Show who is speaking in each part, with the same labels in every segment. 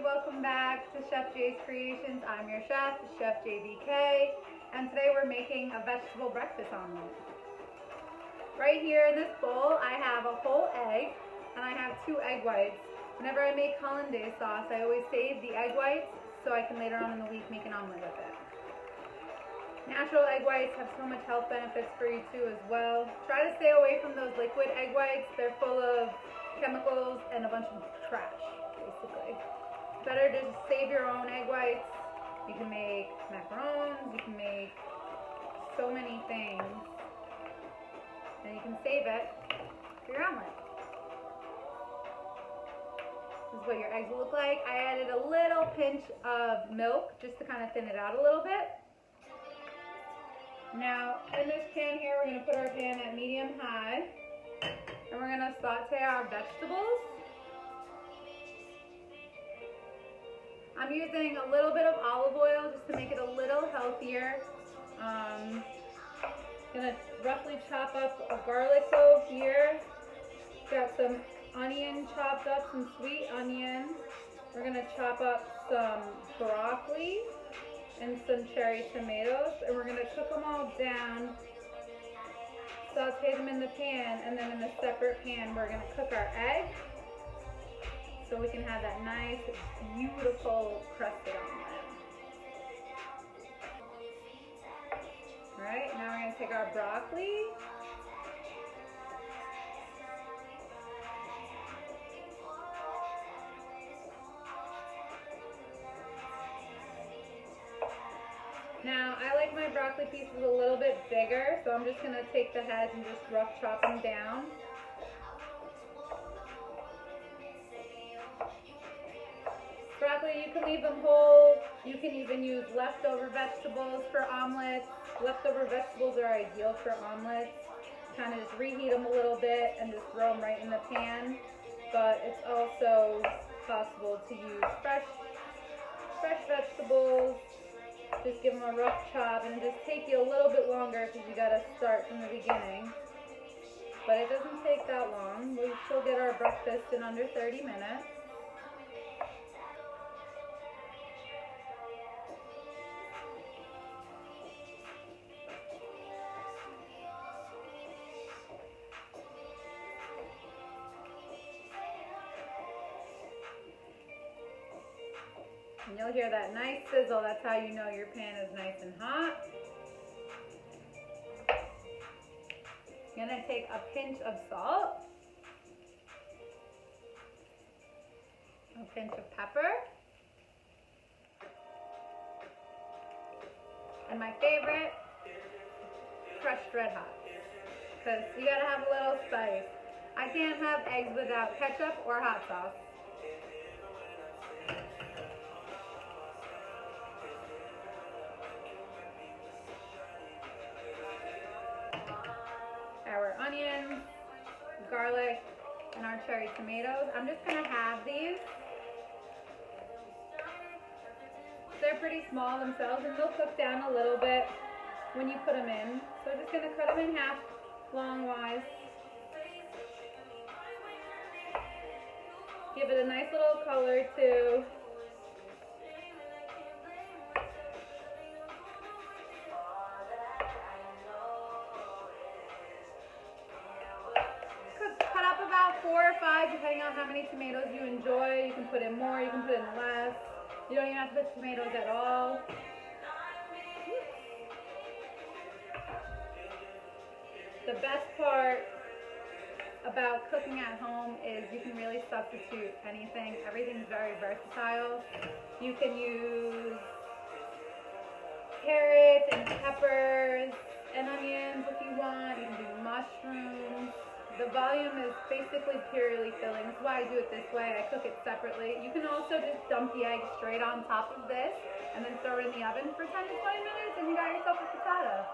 Speaker 1: welcome back to Chef Jay's Creations. I'm your chef, Chef JBK, and today we're making a vegetable breakfast omelet. Right here in this bowl, I have a whole egg, and I have 2 egg whites. Whenever I make hollandaise sauce, I always save the egg whites so I can later on in the week make an omelet with it. Natural egg whites have so much health benefits for you too as well. Try to stay away from those liquid egg whites. They're full of chemicals and a bunch of trash, basically. Better to just save your own egg whites. You can make macarons, you can make so many things, and you can save it for your omelet. This is what your eggs will look like. I added a little pinch of milk just to kind of thin it out a little bit. Now, in this pan here, we're going to put our pan at medium-high, and we're going to saute our vegetables. I'm using a little bit of olive oil just to make it a little healthier. Going to roughly chop up a garlic clove here. Got some onion chopped up, some sweet onion. We're going to chop up some broccoli and some cherry tomatoes, and we're going to cook them all down, saute them in the pan, and then in a separate pan we're going to cook our egg so we can have that nice, beautiful crusted omelet. Alright, now we're going to take our broccoli, now, I like my broccoli pieces a little bit bigger, so I'm just going to take the heads and just rough chop them down. Broccoli, you can leave them whole. You can even use leftover vegetables for omelets. Leftover vegetables are ideal for omelets. Kind of just reheat them a little bit and just throw them right in the pan. But it's also possible to use fresh vegetables. Just give them a rough chop, and it just take you a little bit longer because you got to start from the beginning. But it doesn't take that long. We still get our breakfast in under 30 minutes. And you'll hear that nice sizzle. That's how you know your pan is nice and hot. You're going to take a pinch of salt, a pinch of pepper, and my favorite, crushed red hot, because you got to have a little spice. I can't have eggs without ketchup or hot sauce. Our onions, garlic, and our cherry tomatoes. I'm just going to halve these. They're pretty small themselves, and they'll cook down a little bit when you put them in. So I'm just going to cut them in half long-wise. Give it a nice little color too. Cut up about 4 or 5, depending on how many tomatoes you enjoy. You can put in more, you can put in less. You don't even have to put tomatoes at all. The best part about cooking at home is you can really substitute anything. Everything's very versatile. You can use carrots and peppers and onions if you want. You can do mushrooms. The volume is basically purely filling. That's why I do it this way. I cook it separately. You can also just dump the egg straight on top of this and then throw it in the oven for 10 to 20 minutes and you got yourself a frittata.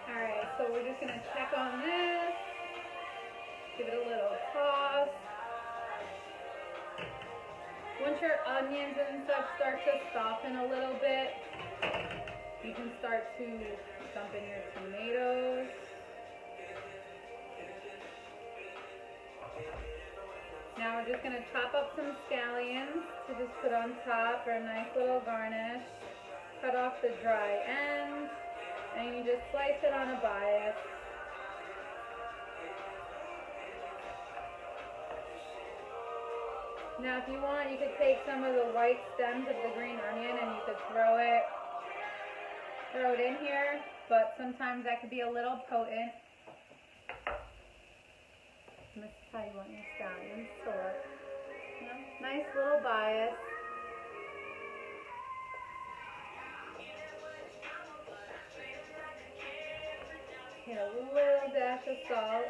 Speaker 1: Alright, so we're just going to check on this. Give it a little toss. Once your onions and stuff start to soften a little bit, you can start to dump in your tomatoes. Now we're just going to chop up some scallions to just put on top for a nice little garnish. Cut off the dry ends, and you just slice it on a bias. Now if you want, you could take some of the white stems of the green onion and you could throw it in here, but sometimes that could be a little potent. And this is how you want your scallions to look. You know, nice little bias. Get a little dash of salt.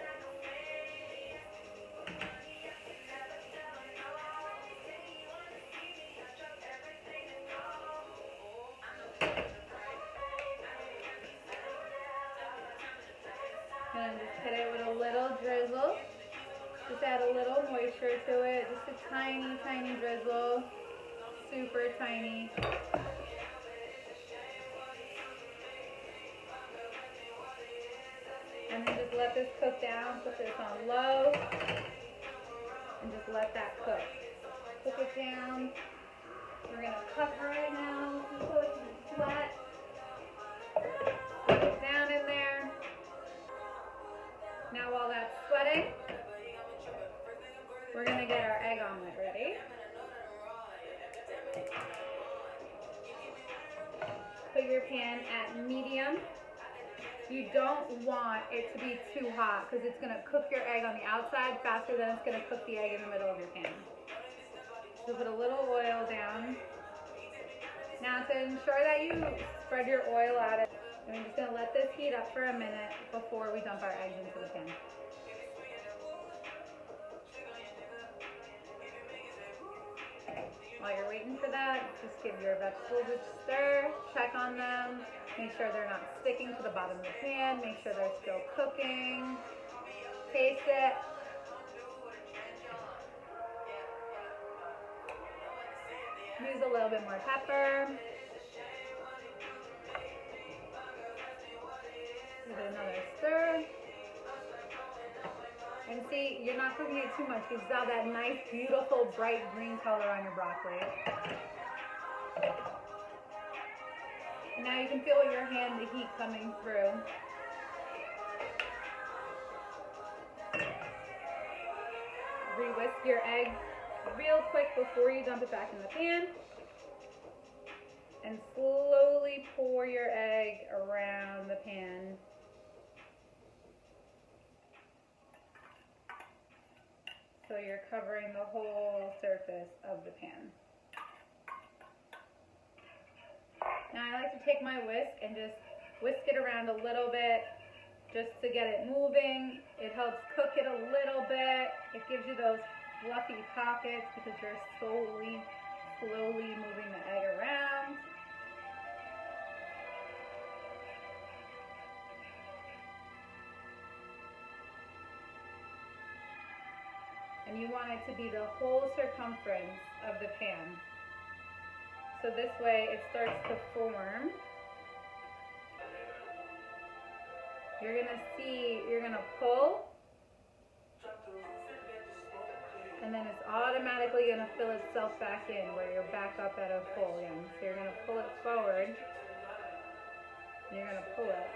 Speaker 1: And just hit it with a little drizzle. Just add a little moisture to it. Just a tiny, tiny drizzle. Super tiny. And then just let this cook down. Put this on low. And just let that cook. Cook it down. We're going to cover it now until it's flat. Put it down in there. Now while that's sweating, we're going to get our egg omelet ready. Put your pan at medium. You don't want it to be too hot because it's going to cook your egg on the outside faster than it's going to cook the egg in the middle of your pan. So put a little oil down. Now to ensure that you spread your oil out, and we're just going to let this heat up for a minute before we dump our eggs into the pan. While you're waiting for that, just give your vegetables a stir, check on them, make sure they're not sticking to the bottom of the pan, make sure they're still cooking, taste it. Use a little bit more pepper. Give it another stir. And see, you're not cooking it too much because you have that nice, beautiful, bright green color on your broccoli. And now you can feel with your hand the heat coming through. Re-whisk your egg real quick before you dump it back in the pan. And slowly pour your egg around the pan. So you're covering the whole surface of the pan. Now I like to take my whisk and just whisk it around a little bit just to get it moving. It helps cook it a little bit. It gives you those fluffy pockets because you're slowly moving the egg around. And you want it to be the whole circumference of the pan. So this way it starts to form. You're gonna pull, and then it's automatically gonna fill itself back in where you're back up at a full again. So you're gonna pull it forward, and you're gonna pull it.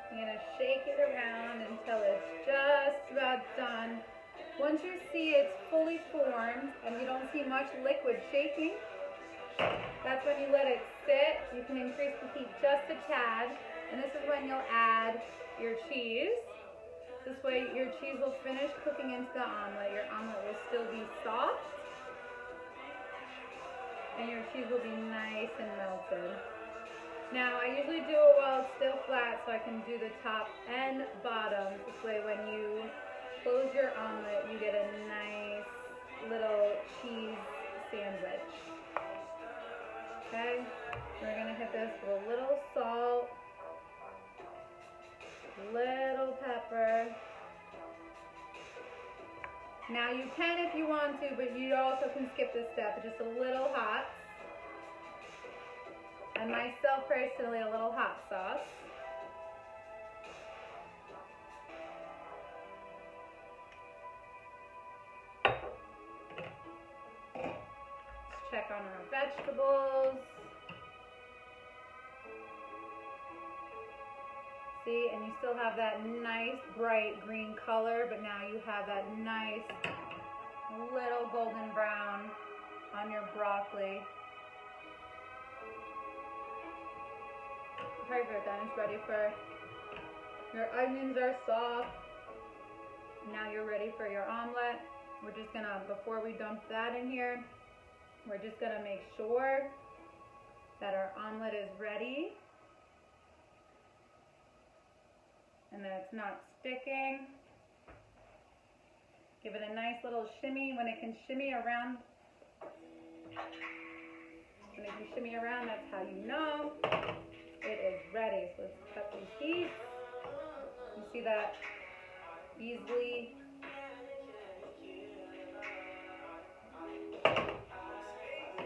Speaker 1: You're going to shake it around until it's just about done. Once you see it's fully formed and you don't see much liquid shaking, that's when you let it sit. You can increase the heat just a tad, and this is when you'll add your cheese. This way your cheese will finish cooking into the omelet. Your omelet will still be soft, and your cheese will be nice and melted. Now, I usually do it while it's still flat so I can do the top and bottom. This way when you close your omelet, you get a nice little cheese sandwich. Okay? We're going to hit this with a little salt, little pepper, Now you can if you want to, but you also can skip this step. It's just a little hot. And myself personally, a little hot sauce. Let's check on our vegetables. See, and you still have that nice bright green color, but now you have that nice little golden brown on your broccoli. Perfect, then it's ready for your onions are soft. Now you're ready for your omelet. We're just gonna, before we dump that in here, we're just gonna make sure that our omelet is ready and that it's not sticking. Give it a nice little shimmy. When it can shimmy around, that's how you know it is ready. So let's cut these pieces. You see that easily.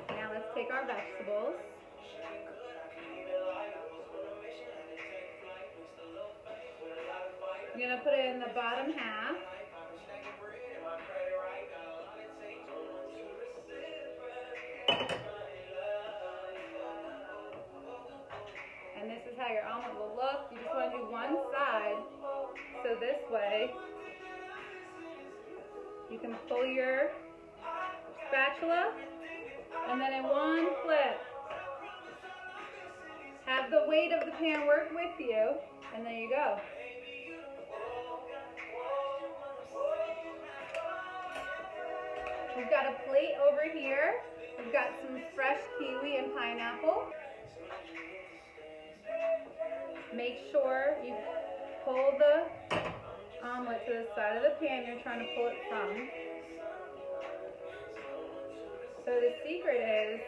Speaker 1: Now let's take our vegetables. You're gonna put it in the bottom half. And this is how your omelet will look. You just want to do one side. So this way, you can pull your spatula, and then in one flip, have the weight of the pan work with you, and there you go. We've got a plate over here. We've got some fresh kiwi and pineapple. Make sure you pull the omelet to the side of the pan you're trying to pull it from. So the secret is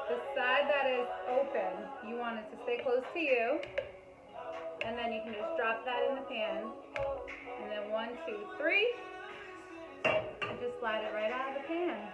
Speaker 1: the side that is open, you want it to stay close to you, and then you can just drop that in the pan, and then 1, 2, 3, and just slide it right out of the pan.